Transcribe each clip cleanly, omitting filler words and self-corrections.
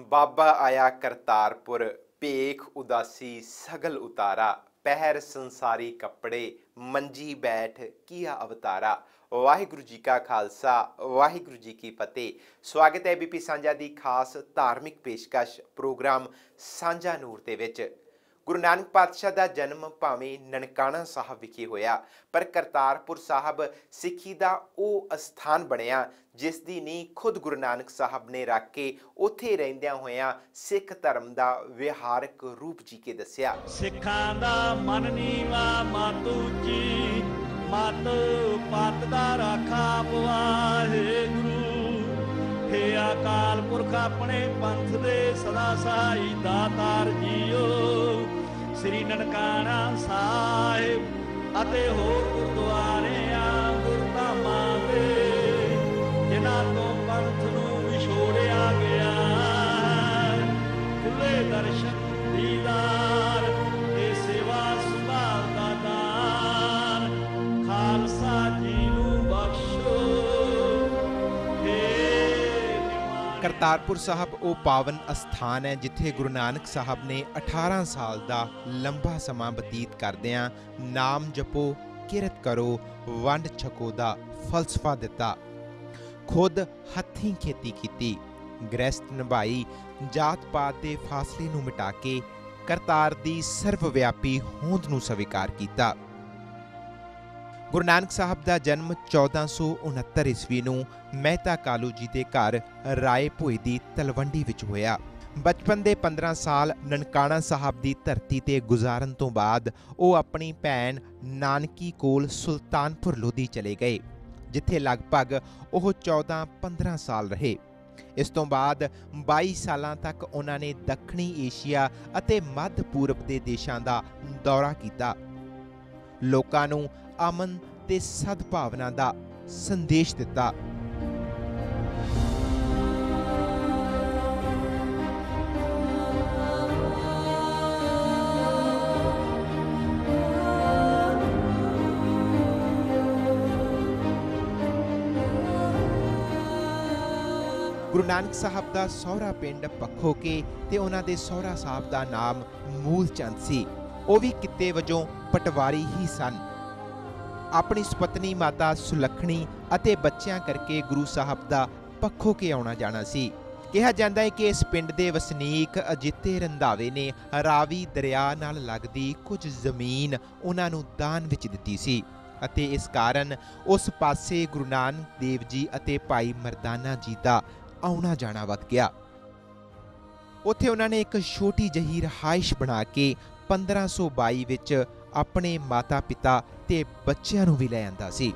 बाबा आया करतारपुर, भेख उदासी सगल उतारा, पहर संसारी कपड़े, मंजी बैठ किया अवतारा। वाहिगुरु जी का खालसा, वाहिगुरु जी की फतेह। स्वागत है बीपी सांझा दी खास धार्मिक पेशकश प्रोग्राम सांझा नूर दे विच। गुरु नानक पातशाह का जन्म भावें ननकाना साहब विखे होया, पर करतारपुर साहब सिੱਖੀ ਦਾ ਉਹ ਅਸਥਾਨ ਬਣਿਆ जिस दी नींह खुद गुरु नानक साहब ने रख के उत्थे रहिंदियां होया सिख धर्म का विहारक रूप जी के दस्या। सिखां दा मन नीवा मत ऊंची, मत पत दा राखा वाहिगुरू। हे अकाल पुरख अपने पंथ दे सदा सहाई दातार जीओ। श्री ननकाना साहिब अते होर गुरुद्वारे गुरधामां दे जिन्हां तो पंथ नूं विछोड़िया गया। खुले दर्शन दीदार ते सेवा संभाल दा दान, खालसा जी नूं बख्शो। करतारपुर साहब वो पावन अस्थान है जिथे गुरु नानक साहब ने 18 साल का लंबा समा बतीत करदियां नाम जपो, किरत करो, वंड छको दा फलसफा दिता। खुद हत्थीं खेती कीती, गृहस्थ निभाई, जात पात के फासले नूं मिटा के करतार दी सर्वव्यापी होंद नूं स्वीकार कीता। गुरु नानक साहब का जन्म 1469 ईस्वी नूं मेहता कालू जी के घर राय भोई की तलवंडी विच होया। बचपन के 15 साल ननकाना साहब की धरती ते गुजारन तो बाद वो अपनी भैन नानकी कोल सुल्तानपुर लोधी चले गए, जिथे लगभग वो 14-15 साल रहे। इस तो बाद 22 साल तक उन्होंने दक्षिणी एशिया अते मध्य पूरब के देशों का दौरा किया। लोकां नूं अमन ते सद्भावना का संदेश दिता। गुरु नानक साहब का सौरा पिंड पखोके ते उन्हां दे सौरा साहब का नाम मूल चंद सी। वो भी किते वजों पटवारी ही सन। अपनी सुपत्नी माता सुलखणी अते बच्चियां करके गुरु साहब का पखोके आउणा जाना सी। कहा जाता है कि इस पिंड के वसनीक अजिते रंधावे ने रावी दरिया नाल लगदी कुछ जमीन उन्हां नूं दान विच दित्ती सी अते इस कारण उस पासे गुरु नानक देव जी अते भाई मरदाना जी का आउणा जाना वध गया। उत्थे उन्होंने एक छोटी जही रहाइश बना के 1522 विच अपने माता पिता ते बच्चियां नूं भी लै आंदा सी।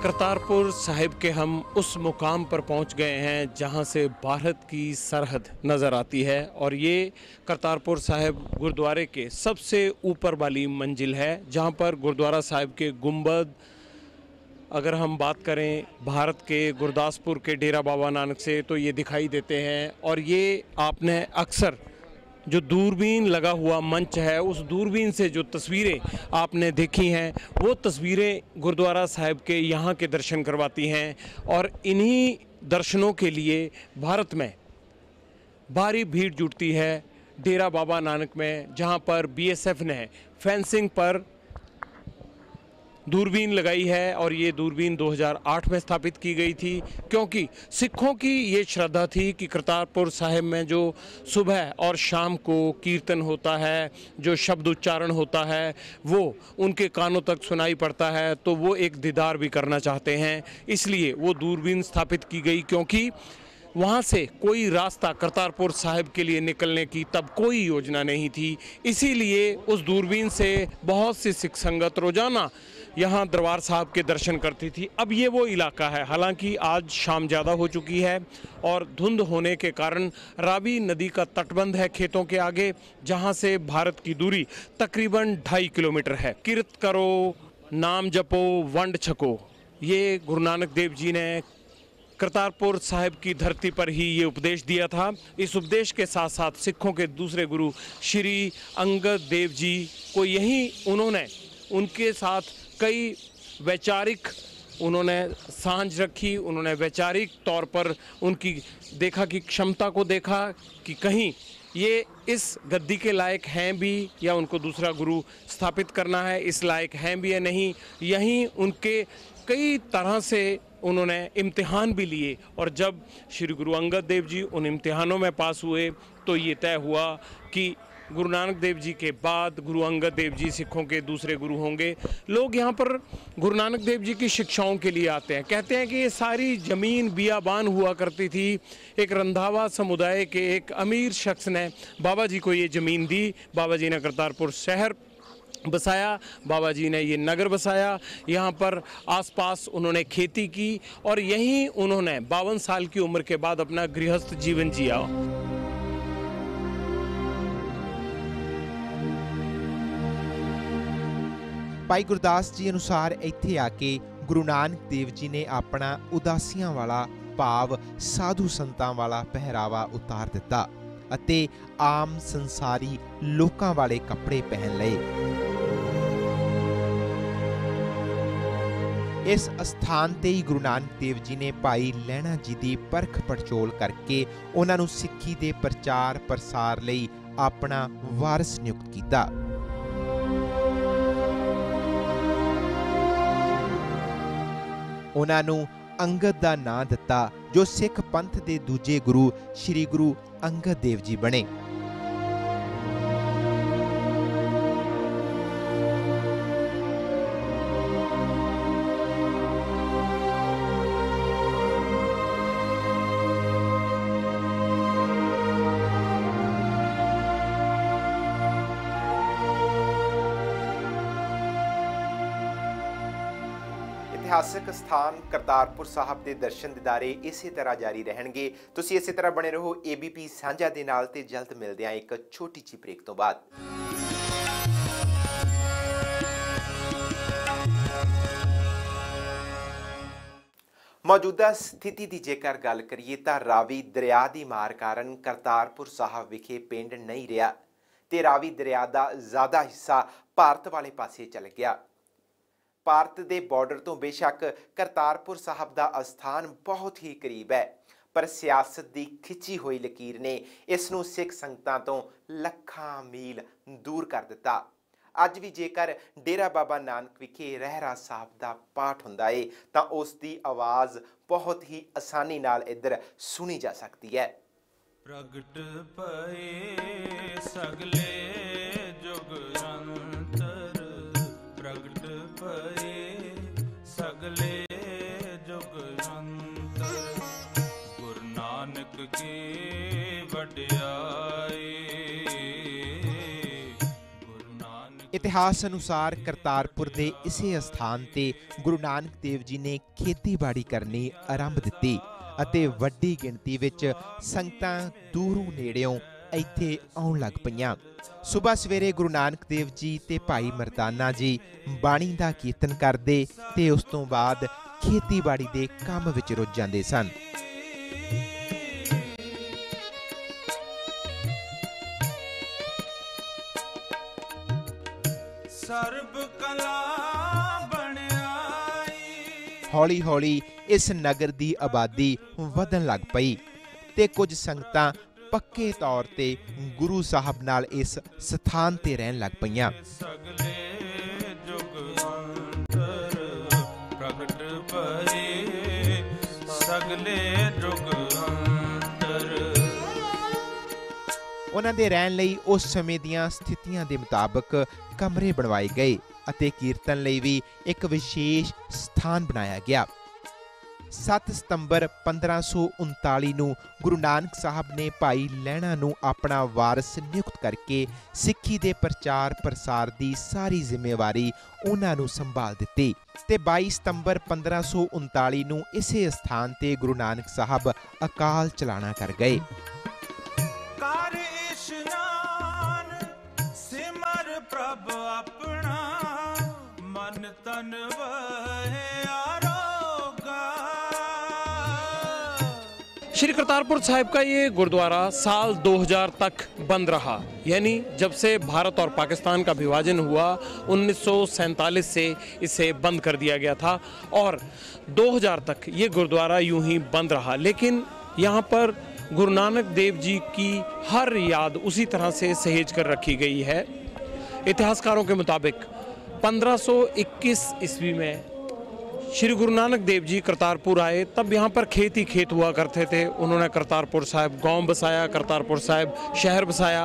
करतारपुर साहिब के हम उस मुकाम पर पहुंच गए हैं जहां से भारत की सरहद नज़र आती है, और ये करतारपुर साहिब गुरुद्वारे के सबसे ऊपर वाली मंजिल है, जहां पर गुरुद्वारा साहिब के गुंबद, अगर हम बात करें भारत के गुरदासपुर के डेरा बाबा नानक से, तो ये दिखाई देते हैं। और ये आपने अक्सर जो दूरबीन लगा हुआ मंच है, उस दूरबीन से जो तस्वीरें आपने देखी हैं, वो तस्वीरें गुरुद्वारा साहिब के यहाँ के दर्शन करवाती हैं। और इन्हीं दर्शनों के लिए भारत में भारी भीड़ जुटती है डेरा बाबा नानक में, जहाँ पर बीएसएफ ने फेंसिंग पर दूरबीन लगाई है। और ये दूरबीन 2008 में स्थापित की गई थी, क्योंकि सिखों की ये श्रद्धा थी कि करतारपुर साहिब में जो सुबह और शाम को कीर्तन होता है, जो शब्द उच्चारण होता है, वो उनके कानों तक सुनाई पड़ता है, तो वो एक दीदार भी करना चाहते हैं। इसलिए वो दूरबीन स्थापित की गई, क्योंकि वहाँ से कोई रास्ता करतारपुर साहिब के लिए निकलने की तब कोई योजना नहीं थी। इसीलिए उस दूरबीन से बहुत सी सिख संगत रोजाना यहाँ दरबार साहब के दर्शन करती थी। अब ये वो इलाका है, हालांकि आज शाम ज़्यादा हो चुकी है और धुंध होने के कारण रावी नदी का तटबंध है खेतों के आगे, जहाँ से भारत की दूरी तकरीबन 2.5 किलोमीटर है। किरत करो, नाम जपो, वंड छको, ये गुरु नानक देव जी ने करतारपुर साहिब की धरती पर ही ये उपदेश दिया था। इस उपदेश के साथ साथ सिखों के दूसरे गुरु श्री अंगद देव जी को यही उन्होंने उनके साथ कई वैचारिक उन्होंने सांझ रखी, उन्होंने वैचारिक तौर पर उनकी देखा कि क्षमता को देखा कि कहीं ये इस गद्दी के लायक हैं भी या उनको दूसरा गुरु स्थापित करना है, इस लायक हैं भी या नहीं। यहीं उनके कई तरह से उन्होंने इम्तिहान भी लिए और जब श्री गुरु अंगद देव जी उन इम्तिहानों में पास हुए तो ये तय हुआ कि गुरु नानक देव जी के बाद गुरु अंगद देव जी सिखों के दूसरे गुरु होंगे। लोग यहाँ पर गुरु नानक देव जी की शिक्षाओं के लिए आते हैं। कहते हैं कि ये सारी ज़मीन बियाबान हुआ करती थी। एक रंधावा समुदाय के एक अमीर शख्स ने बाबा जी को ये ज़मीन दी। बाबा जी ने करतारपुर शहर बसाया, बाबा जी ने ये नगर बसाया, यहाँ पर आसपास उन्होंने खेती की और यहीं उन्होंने 52 साल की उम्र के बाद अपना गृहस्थ जीवन जिया। ਭਾਈ ਗੁਰਦਾਸ ਜੀ ਅਨੁਸਾਰ ਇੱਥੇ ਆ ਕੇ ਗੁਰੂ ਨਾਨਕ ਦੇਵ ਜੀ ਨੇ ਆਪਣਾ ਉਦਾਸੀਆਂ ਵਾਲਾ ਭਾਵ ਸਾਧੂ ਸੰਤਾਂ ਵਾਲਾ ਪਹਿਰਾਵਾ ਉਤਾਰ ਦਿੱਤਾ ਅਤੇ ਆਮ ਸੰਸਾਰੀ ਲੋਕਾਂ ਵਾਲੇ ਕੱਪੜੇ ਪਹਿਨ ਲਏ। ਇਸ ਅਸਥਾਨ ਤੇ ਹੀ ਗੁਰੂ ਨਾਨਕ ਦੇਵ ਜੀ ਨੇ ਭਾਈ ਲਹਿਣਾ ਜੀ ਦੀ ਪਰਖ ਪੜਚੋਲ ਕਰਕੇ ਉਹਨਾਂ ਨੂੰ ਸਿੱਖੀ ਦੇ ਪ੍ਰਚਾਰ ਪ੍ਰਸਾਰ ਲਈ ਆਪਣਾ ਵਾਰਿਸ ਨਿਯੁਕਤ ਕੀਤਾ। ਉਹਨਾਂ ਨੂੰ ਅੰਗਦ ਦਾ ਨਾਂ ਦਿੱਤਾ ਜੋ ਸਿੱਖ ਪੰਥ ਦੇ ਦੂਜੇ ਗੁਰੂ ਸ੍ਰੀ ਗੁਰੂ ਅੰਗਦ ਦੇਵ ਜੀ ਬਣੇ। ਇਤਿਹਾਸਕ ਸਥਾਨ ਕਰਤਾਰਪੁਰ ਸਾਹਿਬ ਦੇ ਦਰਸ਼ਨ ਦਿਦਾਰੇ ਇਸੇ ਤਰ੍ਹਾਂ ਜਾਰੀ ਰਹਿਣਗੇ। ਤੁਸੀਂ ਇਸੇ ਤਰ੍ਹਾਂ ਬਣੇ ਰਹੋ ABP ਸਾਂਝਾ ਦੇ ਨਾਲ ਤੇ ਜਲਦ ਮਿਲਦੇ ਹਾਂ ਇੱਕ ਛੋਟੀ ਜਿਹੀ ਬ੍ਰੇਕ ਤੋਂ ਬਾਅਦ। ਮੌਜੂਦਾ ਸਥਿਤੀ ਦੀ ਜੇਕਰ ਗੱਲ ਕਰੀਏ ਤਾਂ ਰਾਵੀ ਦਰਿਆ ਦੀ ਮਾਰ ਕਾਰਨ ਕਰਤਾਰਪੁਰ ਸਾਹਿਬ ਵਿਖੇ ਪਿੰਡ ਨਹੀਂ ਰਿਹਾ ਤੇ ਰਾਵੀ ਦਰਿਆ ਦਾ ਜ਼ਿਆਦਾ ਹਿੱਸਾ ਭਾਰਤ ਵਾਲੇ ਪਾਸੇ ਚਲ ਗਿਆ। ਭਾਰਤ ਦੇ ਬਾਰਡਰ ਤੋਂ ਬੇਸ਼ੱਕ ਕਰਤਾਰਪੁਰ ਸਾਹਿਬ ਦਾ ਅਸਥਾਨ ਬਹੁਤ ਹੀ ਕਰੀਬ ਹੈ, ਪਰ ਸਿਆਸਤ ਦੀ ਖਿੱਚੀ ਹੋਈ ਲਕੀਰ ਨੇ ਇਸ ਨੂੰ ਸਿੱਖ ਸੰਗਤਾਂ ਤੋਂ ਲੱਖਾਂ ਮੀਲ ਦੂਰ ਕਰ ਦਿੱਤਾ। ਅੱਜ ਵੀ ਜੇਕਰ ਡੇਰਾ ਬਾਬਾ ਨਾਨਕ ਵਿਖੇ ਰਹਿਰਾ ਸਾਹਿਬ ਦਾ ਪਾਠ ਹੁੰਦਾ ਏ ਤਾਂ ਉਸ ਦੀ ਆਵਾਜ਼ ਬਹੁਤ ਹੀ ਆਸਾਨੀ ਨਾਲ ਇੱਧਰ ਸੁਣੀ ਜਾ ਸਕਦੀ ਹੈ। ਪ੍ਰਗਟ ਪਏ ਸਗਲੇ ਜੁਗ ਅੰਤਰ, ਪ੍ਰਗਟ ਪਏ ਸਗਲੇ ਜੁਗ ਅੰਤਰ, ਗੁਰੂ ਨਾਨਕ ਕੀ ਵਡਿਆਈ। ਇਤਿਹਾਸ ਅਨੁਸਾਰ ਕਰਤਾਰਪੁਰ ਦੇ ਇਸੇ ਅਸਥਾਨ ਤੇ ਗੁਰੂ ਨਾਨਕ ਦੇਵ ਜੀ ਨੇ ਖੇਤੀਬਾੜੀ ਕਰਨੀ ਆਰੰਭ ਦਿੱਤੀ ਅਤੇ ਵੱਡੀ ਗਿਣਤੀ ਵਿੱਚ ਸੰਗਤਾਂ ਦੂਰੋਂ ਨੇੜਿਓਂ ਇੱਥੇ ਆਉਣ ਲੱਗ ਪਈਆਂ। ਸੁਬਹ ਸਵੇਰੇ ਗੁਰੂ ਨਾਨਕ ਦੇਵ ਜੀ ਤੇ ਭਾਈ ਮਰਦਾਨਾ ਜੀ ਬਾਣੀ ਦਾ ਕੀਰਤਨ ਕਰਦੇ ਤੇ ਉਸ ਤੋਂ ਬਾਅਦ ਖੇਤੀਬਾੜੀ ਦੇ ਕੰਮ ਵਿੱਚ ਰੁੱਝ ਜਾਂਦੇ ਸਨ। ਸਰਬ ਕਲਾ ਬਣਾਈ। ਹੌਲੀ ਹੌਲੀ ਇਸ ਨਗਰ ਦੀ ਆਬਾਦੀ ਵਧਣ ਲੱਗ ਪਈ ਤੇ ਕੁਝ ਸੰਗਤਾਂ ਪੱਕੇ ਤੌਰ ਤੇ ਗੁਰੂ ਸਾਹਿਬ ਨਾਲ ਇਸ ਸਥਾਨ ਤੇ ਰਹਿਣ ਲੱਗ ਪਈਆਂ। ਸਗਲੇ ਜੁਗ ਅੰਤਰ, ਪ੍ਰਗਟ ਪਏ ਸਗਲੇ ਜੁਗ ਅੰਤਰ। ਉਹਨਾਂ ਦੇ ਰਹਿਣ ਲਈ ਉਸ ਸਮੇਂ ਦੀਆਂ ਸਥਿਤੀਆਂ ਦੇ ਮੁਤਾਬਕ ਕਮਰੇ ਬਣਵਾਏ ਗਏ ਅਤੇ ਕੀਰਤਨ ਲਈ ਵੀ ਇੱਕ ਵਿਸ਼ੇਸ਼ ਸਥਾਨ ਬਣਾਇਆ ਗਿਆ। 7 ਸਤੰਬਰ 1539 ਨੂੰ ਗੁਰੂ ਨਾਨਕ ਸਾਹਿਬ ਨੇ ਭਾਈ ਲਹਿਣਾ ਨੂੰ ਆਪਣਾ ਵਾਰਿਸ ਨਿਯੁਕਤ ਕਰਕੇ ਸਿੱਖੀ ਦੇ ਪ੍ਰਚਾਰ ਪ੍ਰਸਾਰ ਦੀ ਸਾਰੀ ਜ਼ਿੰਮੇਵਾਰੀ ਉਹਨਾਂ ਨੂੰ ਸੰਭਾਲ ਦਿੱਤੀ ਤੇ 22 ਸਤੰਬਰ 1539 ਨੂੰ ਇਸੇ ਸਥਾਨ ਤੇ ਗੁਰੂ ਨਾਨਕ ਸਾਹਿਬ ਅਕਾਲ ਚਲਾਣਾ ਕਰ ਗਏ। ਕਰ ਇਸ਼ਨਾਨ ਸਿਮਰ ਪ੍ਰਭ ਆਪਣਾ, ਮਨ ਤਨ ਵਹਿ ਆਰੋਗਾ। श्री करतारपुर साहिब का ये गुरुद्वारा साल 2000 तक बंद रहा, यानी जब से भारत और पाकिस्तान का विभाजन हुआ 1947 से इसे बंद कर दिया गया था और 2000 तक ये गुरुद्वारा यूं ही बंद रहा। लेकिन यहाँ पर गुरु नानक देव जी की हर याद उसी तरह से सहेज कर रखी गई है। इतिहासकारों के मुताबिक 1521 ईस्वी में श्री गुरु नानक देव जी करतारपुर आए, तब यहाँ पर खेत ही खेत हुआ करते थे। उन्होंने करतारपुर साहिब गांव बसाया, करतारपुर साहिब शहर बसाया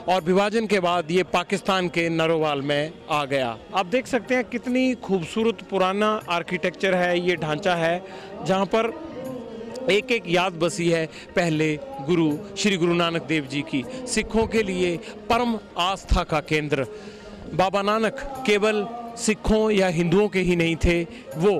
और विभाजन के बाद ये पाकिस्तान के नरोवाल में आ गया। आप देख सकते हैं कितनी खूबसूरत पुराना आर्किटेक्चर है, ये ढांचा है जहाँ पर एक एक याद बसी है पहले गुरु श्री गुरु नानक देव जी की। सिखों के लिए परम आस्था का केंद्र। बाबा नानक केवल सिखों या हिंदुओं के ही नहीं थे, वो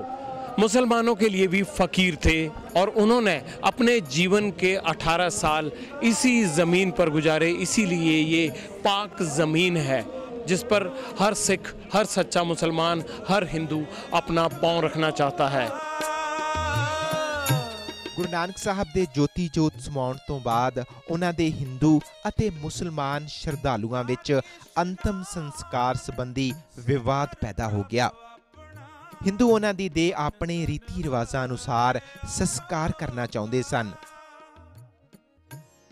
मुसलमानों के लिए भी फ़कीर थे और उन्होंने अपने जीवन के 18 साल इसी ज़मीन पर गुजारे। इसीलिए ये पाक ज़मीन है जिस पर हर सिख, हर सच्चा मुसलमान, हर हिंदू अपना पांव रखना चाहता है। ਗੁਰੂ ਨਾਨਕ ਸਾਹਿਬ ਦੇ ਜੋਤੀ ਜੋਤ ਸਮਾਉਣ ਤੋਂ ਬਾਅਦ ਉਹਨਾਂ ਦੇ ਹਿੰਦੂ ਅਤੇ ਮੁਸਲਮਾਨ ਸ਼ਰਧਾਲੂਆਂ ਵਿੱਚ ਅੰਤਮ ਸੰਸਕਾਰ ਸੰਬੰਧੀ ਵਿਵਾਦ ਪੈਦਾ ਹੋ ਗਿਆ। ਹਿੰਦੂ ਉਹਨਾਂ ਦੀ ਦੇਹ ਆਪਣੇ ਰੀਤੀ ਰਿਵਾਜ਼ਾਂ ਅਨੁਸਾਰ ਸੰਸਕਾਰ ਕਰਨਾ ਚਾਹੁੰਦੇ ਸਨ,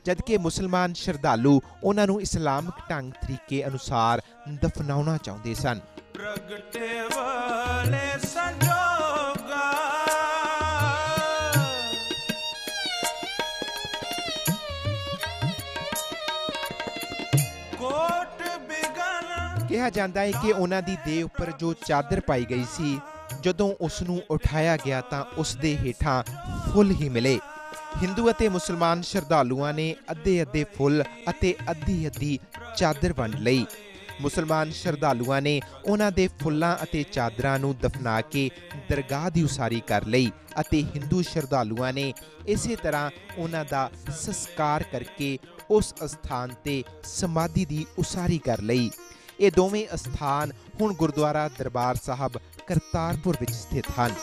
ਜਦਕਿ ਮੁਸਲਮਾਨ ਸ਼ਰਧਾਲੂ ਉਹਨਾਂ ਨੂੰ ਇਸਲਾਮਿਕ ਢੰਗ ਤਰੀਕੇ ਅਨੁਸਾਰ ਦਫਨਾਉਣਾ ਚਾਹੁੰਦੇ ਸਨ। ਪ੍ਰਗਟੇ ਵਾਲੇ ਸੰਜੋਗਾ ਕਿਹਾ ਜਾਂਦਾ ਹੈ ਕਿ ਉਹਨਾਂ ਦੀ ਦੇਹ ਉੱਪਰ ਜੋ ਚਾਦਰ ਪਾਈ ਗਈ ਸੀ, ਜਦੋਂ ਉਸ ਨੂੰ ਉਠਾਇਆ ਗਿਆ ਤਾਂ ਉਸ ਦੇ ਹੇਠਾਂ ਫੁੱਲ ਹੀ ਮਿਲੇ। ਹਿੰਦੂ ਅਤੇ ਮੁਸਲਮਾਨ ਸ਼ਰਧਾਲੂਆਂ ਨੇ ਅੱਧੇ-ਅੱਧੇ ਫੁੱਲ ਅਤੇ ਅੱਧੀ-ਅੱਧੀ ਚਾਦਰ ਵੰਡ ਲਈ। ਮੁਸਲਮਾਨ ਸ਼ਰਧਾਲੂਆਂ ਨੇ ਉਹਨਾਂ ਦੇ ਫੁੱਲਾਂ ਅਤੇ ਚਾਦਰਾਂ ਨੂੰ ਦਫਨਾ ਕੇ ਦਰਗਾਹ ਦੀ ਉਸਾਰੀ ਕਰ ਲਈ ਅਤੇ ਹਿੰਦੂ ਸ਼ਰਧਾਲੂਆਂ ਨੇ ਇਸੇ ਤਰ੍ਹਾਂ ਉਹਨਾਂ ਦਾ ਸੰਸਕਾਰ ਕਰਕੇ ਉਸ ਅਸਥਾਨ ਤੇ ਸਮਾਧੀ ਦੀ ਉਸਾਰੀ ਕਰ ਲਈ। ਇਹ ਦੋਵੇਂ ਅਸਥਾਨ ਹੁਣ ਗੁਰਦੁਆਰਾ ਦਰਬਾਰ ਸਾਹਿਬ ਕਰਤਾਰਪੁਰ ਵਿੱਚ ਸਥਿਤ ਹਨ।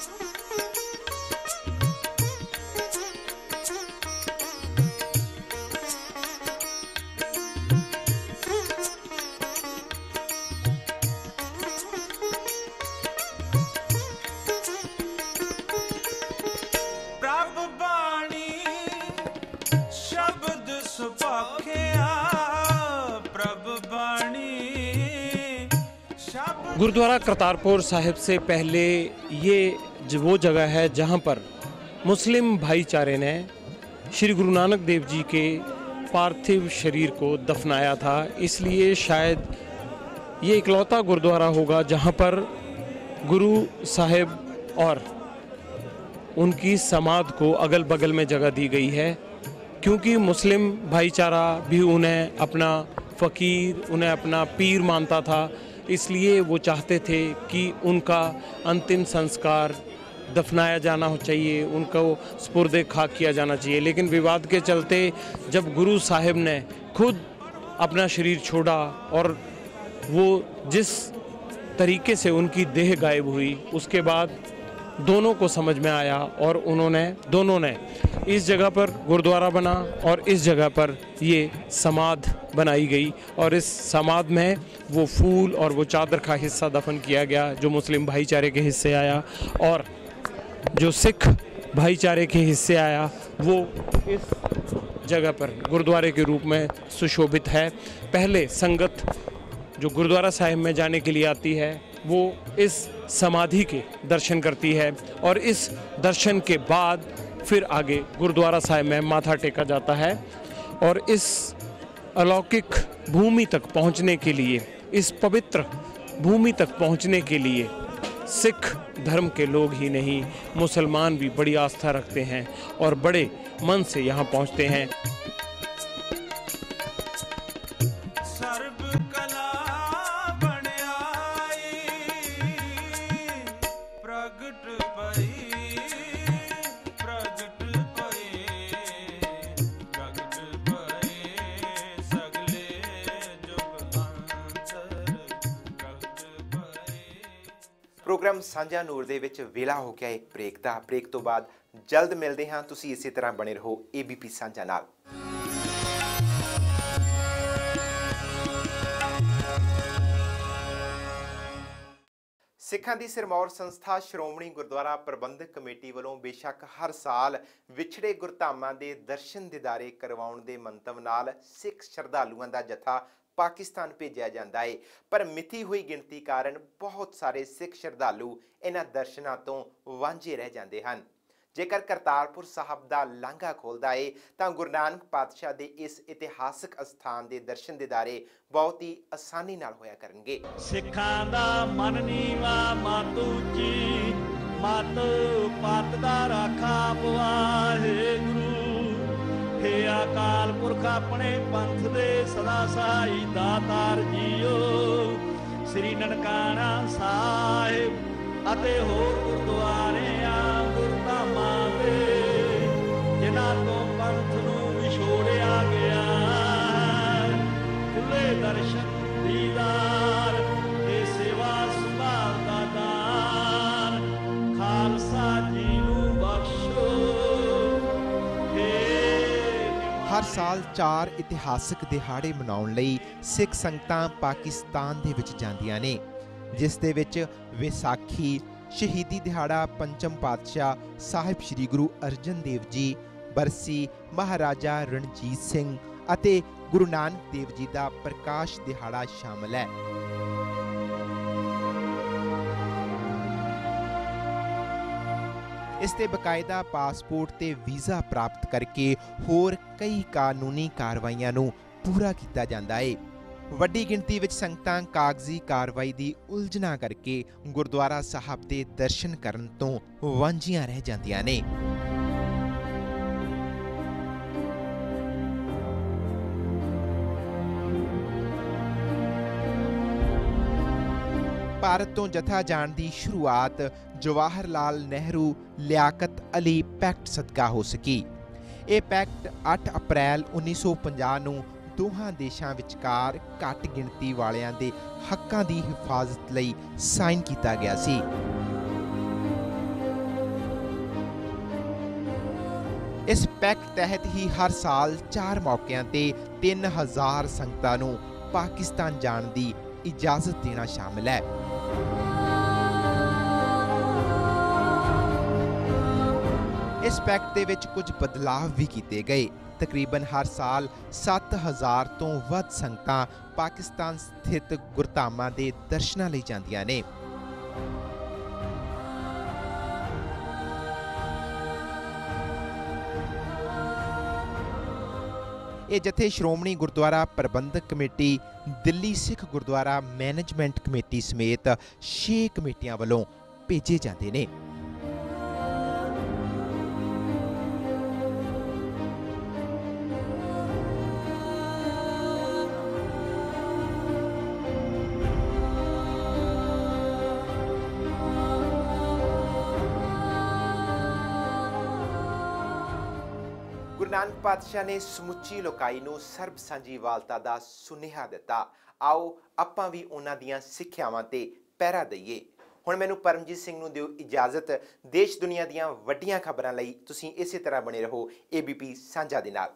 गुरुद्वारा करतारपुर साहिब से पहले ये वो जगह है जहाँ पर मुस्लिम भाईचारे ने श्री गुरु नानक देव जी के पार्थिव शरीर को दफनाया था। इसलिए शायद ये इकलौता गुरुद्वारा होगा जहाँ पर गुरु साहिब और उनकी समाध को अगल बगल में जगह दी गई है, क्योंकि मुस्लिम भाईचारा भी उन्हें अपना फ़कीर, उन्हें अपना पीर मानता था। इसलिए वो चाहते थे कि उनका अंतिम संस्कार दफनाया जाना चाहिए, उनको सुपुर्दे खाक किया जाना चाहिए। लेकिन विवाद के चलते जब गुरु साहिब ने खुद अपना शरीर छोड़ा और वो जिस तरीके से उनकी देह गायब हुई, उसके बाद दोनों को समझ में आया और दोनों ने इस जगह पर गुरुद्वारा बना और इस जगह पर ये समाध बनाई गई और इस समाध में वो फूल और वो चादर का हिस्सा दफन किया गया जो मुस्लिम भाईचारे के हिस्से आया, और जो सिख भाईचारे के हिस्से आया वो इस जगह पर गुरुद्वारे के रूप में सुशोभित है। पहले संगत जो गुरुद्वारा साहिब में जाने के लिए आती है वो इस समाधि के दर्शन करती है और इस दर्शन के बाद फिर आगे गुरुद्वारा साहिब में माथा टेका जाता है। और इस अलौकिक भूमि तक पहुंचने के लिए, इस पवित्र भूमि तक पहुंचने के लिए सिख धर्म के लोग ही नहीं, मुसलमान भी बड़ी आस्था रखते हैं और बड़े मन से यहाँ पहुँचते हैं। ਪ੍ਰੋਗਰਾਮ ਸਾਂਝਾ ਨੂਰ ਦੇ ਵਿੱਚ ਵੇਲਾ ਹੋ ਗਿਆ ਇੱਕ ਬ੍ਰੇਕ ਦਾ। ਬ੍ਰੇਕ ਤੋਂ ਬਾਅਦ ਜਲਦ ਮਿਲਦੇ ਹਾਂ। ਤੁਸੀਂ ਇਸੇ ਤਰ੍ਹਾਂ ਬਣੇ ਰਹੋ ABP ਸਾਂਝਾ ਨਾਲ। ਸਿੱਖਾਂ ਦੀ ਸਿਰਮੌਰ ਸੰਸਥਾ ਸ਼੍ਰੋਮਣੀ ਗੁਰਦੁਆਰਾ ਪ੍ਰਬੰਧਕ ਕਮੇਟੀ ਵੱਲੋਂ ਬੇਸ਼ੱਕ ਹਰ ਸਾਲ ਵਿਛੜੇ ਗੁਰਧਾਮਾਂ ਦੇ ਦਰਸ਼ਨ ਦਿਦਾਰੇ ਕਰਵਾਉਣ ਦੇ ਮੰਤਵ ਨਾਲ ਸਿੱਖ ਸ਼ਰਧਾਲੂਆਂ ਦਾ ਜਥਾ ਪਾਕਿਸਤਾਨ ਭੇਜਿਆ ਜਾਂਦਾ ਹੈ, ਪਰ ਮਿਥੀ ਹੋਈ ਗਿਣਤੀ ਕਾਰਨ ਬਹੁਤ ਸਾਰੇ ਸਿੱਖ ਸ਼ਰਧਾਲੂ ਇਹਨਾਂ ਦਰਸ਼ਨਾਂ ਤੋਂ ਵਾਂਝੇ ਰਹਿ ਜਾਂਦੇ ਹਨ। ਜੇਕਰ ਕਰਤਾਰਪੁਰ ਸਾਹਿਬ ਦਾ ਲਾਂਘਾ ਖੁੱਲ੍ਹਦਾ ਹੈ ਤਾਂ ਗੁਰੂ ਨਾਨਕ ਪਾਤਸ਼ਾਹ ਦੇ ਇਸ ਇਤਿਹਾਸਕ ਅਸਥਾਨ ਦੇ ਦਰਸ਼ਨ ਦਿਦਾਰੇ ਬਹੁਤ ਹੀ ਆਸਾਨੀ ਨਾਲ ਹੋਇਆ ਕਰਨਗੇ। ਸਿੱਖਾਂ ਦਾ ਮਨ ਨੀਵਾ ਮਤ ਉੱਚੀ, ਮਤ ਪਤ ਦਾ ਰਾਖਾ ਵਾਹਿਗੁਰੂ। ਹੇ ਅਕਾਲ ਪੁਰਖ ਆਪਣੇ ਪੰਥ ਦੇ ਸਦਾ ਸਹਾਈ ਦਾਤਾਰ ਜੀਓ। ਸ੍ਰੀ ਨਨਕਾਣਾ ਸਾਹਿਬ ਅਤੇ ਹੋਰ ਗੁਰਦੁਆਰਿਆਂ ਗੁਰਧਾਮਾਂ ਦੇ ਜਿਨ੍ਹਾਂ ਤੋਂ ਪੰਥ ਨੂੰ ਵਿਛੋੜਿਆ ਗਿਆ, ਖੁੱਲੇ ਦਰਸ਼ਨ ਦੀਦਾਰ ਤੇ ਸੇਵਾ ਸੰਭਾਲ ਦਾ ਦਾਨ ਖਾਲਸਾ ਜੀ ਨੂੰ ਬਖਸ਼ੋ। ਹਰ ਸਾਲ 4 ਇਤਿਹਾਸਕ ਦਿਹਾੜੇ ਮਨਾਉਣ ਲਈ ਸਿੱਖ ਸੰਗਤਾਂ ਪਾਕਿਸਤਾਨ ਦੇ ਵਿੱਚ ਜਾਂਦੀਆਂ ਨੇ, ਜਿਸ ਦੇ ਵਿੱਚ ਵਿਸਾਖੀ, ਸ਼ਹੀਦੀ ਦਿਹਾੜਾ ਪੰਚਮ ਪਾਤਸ਼ਾਹ ਸਾਹਿਬ ਸ੍ਰੀ ਗੁਰੂ ਅਰਜਨ ਦੇਵ ਜੀ, ਬਰਸੀ ਮਹਾਰਾਜਾ ਰਣਜੀਤ ਸਿੰਘ ਅਤੇ ਗੁਰੂ ਨਾਨਕ ਦੇਵ ਜੀ ਦਾ ਪ੍ਰਕਾਸ਼ ਦਿਹਾੜਾ ਸ਼ਾਮਲ ਹੈ। ਇਸ ਤੇ ਬਕਾਇਦਾ ਪਾਸਪੋਰਟ ਤੇ ਵੀਜ਼ਾ ਪ੍ਰਾਪਤ ਕਰਕੇ ਹੋਰ ਕਈ ਕਾਨੂੰਨੀ ਕਾਰਵਾਈਆਂ ਨੂੰ ਪੂਰਾ ਕੀਤਾ ਜਾਂਦਾ ਹੈ। ਵੱਡੀ ਗਿਣਤੀ ਵਿੱਚ ਸੰਗਤਾਂ ਕਾਗਜ਼ੀ ਕਾਰਵਾਈ ਦੀ ਉਲਝਣਾ ਕਰਕੇ ਗੁਰਦੁਆਰਾ ਸਾਹਿਬ ਦੇ ਦਰਸ਼ਨ ਕਰਨ ਤੋਂ ਵਾਂਝੀਆਂ ਰਹਿ ਜਾਂਦੀਆਂ ਨੇ। ਭਾਰਤ ਤੋਂ ਜਥਾ ਜਾਣ ਦੀ ਸ਼ੁਰੂਆਤ ਜਵਾਹਰ ਲਾਲ ਨਹਿਰੂ ਲਿਆਕਤ ਅਲੀ ਪੈਕਟ ਸਦਕਾ ਹੋ ਸਕੀ। ਇਹ ਪੈਕਟ 8 ਅਪ੍ਰੈਲ 1950 ਨੂੰ ਦੋਹਾਂ ਦੇਸ਼ਾਂ ਵਿਚਕਾਰ ਘੱਟ ਗਿਣਤੀ ਵਾਲਿਆਂ ਦੇ ਹੱਕਾਂ ਦੀ ਹਿਫਾਜ਼ਤ ਲਈ ਸਾਈਨ ਕੀਤਾ ਗਿਆ ਸੀ। ਇਸ ਪੈਕਟ ਤਹਿਤ ਹੀ ਹਰ ਸਾਲ 4 ਮੌਕਿਆਂ ਤੇ 3000 ਸੰਗਤਾਂ ਨੂੰ ਪਾਕਿਸਤਾਨ ਜਾਣ ਦੀ ਇਜਾਜ਼ਤ ਦੇਣਾ ਸ਼ਾਮਲ ਹੈ। ਇਸ ਪੈਕਟ ਦੇ ਵਿੱਚ ਕੁਝ ਬਦਲਾਅ ਵੀ ਕੀਤੇ ਗਏ। ਤਕਰੀਬਨ ਹਰ ਸਾਲ 7000 ਤੋਂ ਵੱਧ ਸੰਗਤਾਂ ਪਾਕਿਸਤਾਨ ਸਥਿਤ ਗੁਰਧਾਮਾਂ ਦੇ ਦਰਸ਼ਨਾਂ ਲਈ ਜਾਂਦੀਆਂ ਨੇ। ਇਹ ਜਥੇ ਸ਼੍ਰੋਮਣੀ ਗੁਰਦੁਆਰਾ ਪ੍ਰਬੰਧਕ committee, Delhi Sikh Gurdwara management committee ਸਮੇਤ 6 ਕਮੇਟੀਆਂ ਵੱਲੋਂ ਭੇਜੇ ਜਾਂਦੇ ਨੇ। ਗੁਰੂ ਨਾਨਕ ਪਾਤਸ਼ਾਹ ਨੇ ਸਮੁੱਚੀ ਲੋਕਾਈ ਨੂੰ ਸਰਬ ਸਾਂਝੀਵਾਲਤਾ ਦਾ ਸੁਨੇਹਾ ਦਿੱਤਾ। ਆਓ ਆਪਾਂ ਵੀ ਉਹਨਾਂ ਦੀਆਂ ਸਿੱਖਿਆਵਾਂ ਤੇ ਪਹਿਰਾ ਦਈਏ। ਹੁਣ ਮੈਨੂੰ ਪਰਮਜੀਤ ਸਿੰਘ ਨੂੰ ਦਿਓ ਇਜਾਜ਼ਤ। ਦੇਸ਼ ਦੁਨੀਆ ਦੀਆਂ ਵੱਡੀਆਂ ਖਬਰਾਂ ਲਈ ਤੁਸੀਂ ਇਸੇ ਤਰ੍ਹਾਂ ਬਣੇ ਰਹੋ ABP ਸਾਂਝਾ ਦੇ ਨਾਲ।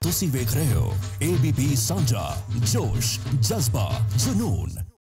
ਤੁਸੀਂ ਵੇਖ ਰਹੇ ਹੋ ABP ਸਾਂਝਾ, ਜੋਸ਼, ਜਜ਼ਬਾ, ਜਨੂਨ।